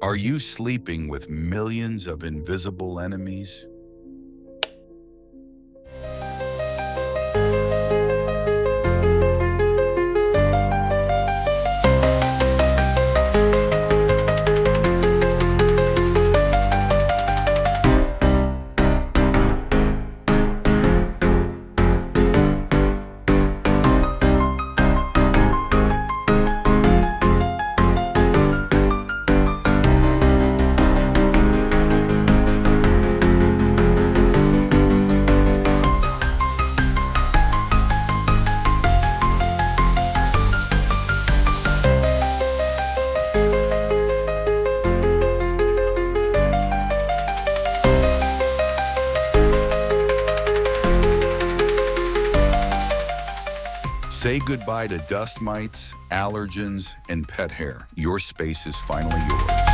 Are you sleeping with millions of invisible enemies? Say goodbye to dust mites, allergens, and pet hair. Your space is finally yours.